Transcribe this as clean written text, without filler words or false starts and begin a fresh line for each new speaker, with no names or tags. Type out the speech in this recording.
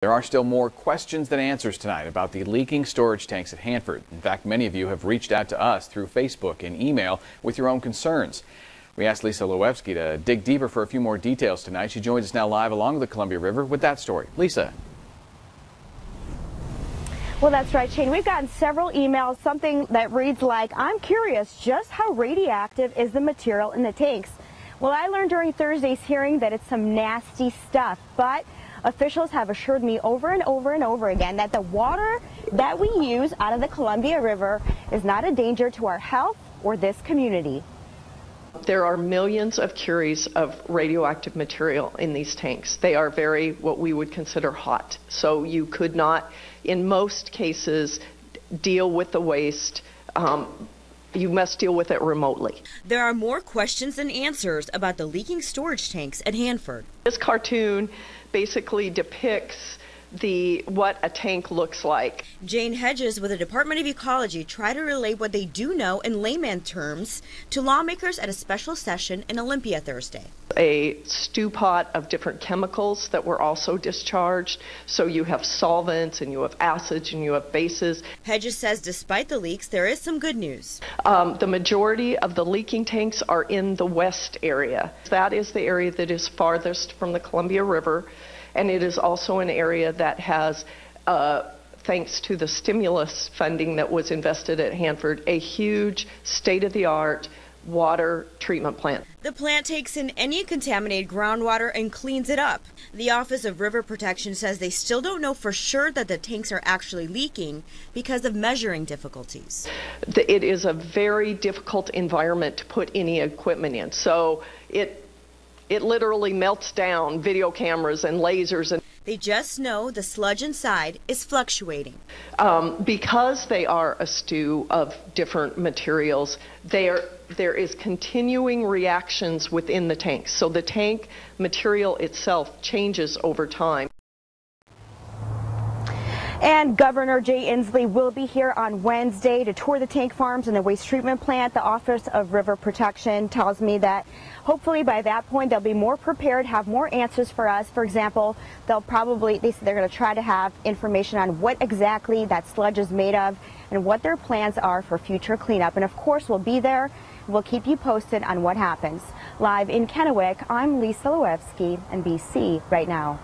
There are still more questions than answers tonight about the leaking storage tanks at Hanford. In fact, many of you have reached out to us through Facebook and email with your own concerns. We asked Lisa Loevsky to dig deeper for a few more details tonight. She joins us now live along the Columbia River with that story. Lisa.
Well, that's right, Shane. We've gotten several emails, something that reads like, I'm curious just how radioactive is the material in the tanks. Well, I learned during Thursday's hearing that it's some nasty stuff, but officials have assured me over and over and over again that the water that we use out of the Columbia River is not a danger to our health or this community.
There are millions of curies of radioactive material in these tanks. They are very, what we would consider hot. So you could not, in most cases, deal with the waste. You must deal with it remotely.
There are more questions than answers about the leaking storage tanks at Hanford.
This cartoon basically depicts what a tank looks like.
Jane Hedges with the Department of Ecology tried to relay what they do know in layman terms to lawmakers at a special session in Olympia Thursday.
A stew pot of different chemicals that were also discharged. So you have solvents and you have acids and you have bases.
Hedges says despite the leaks, there is some good news.
The majority of the leaking tanks are in the west area. That is the area that is farthest from the Columbia River. And it is also an area that has, thanks to the stimulus funding that was invested at Hanford, a huge state-of-the-art water treatment plant.
The plant takes in any contaminated groundwater and cleans it up. The Office of River Protection says they still don't know for sure that the tanks are actually leaking because of measuring difficulties.
It is a very difficult environment to put any equipment in. So it literally melts down video cameras and lasers. And
they just know the sludge inside is fluctuating.
Because they are a stew of different materials, there is continuing reactions within the tanks. So the tank material itself changes over time.
And Governor Jay Inslee will be here on Wednesday to tour the tank farms and the waste treatment plant. The Office of River Protection tells me that hopefully by that point they'll be more prepared, have more answers for us. For example, they're going to try to have information on what exactly that sludge is made of and what their plans are for future cleanup. And of course, we'll be there. We'll keep you posted on what happens. Live in Kennewick, I'm Lisa Loevsky, NBC Right Now.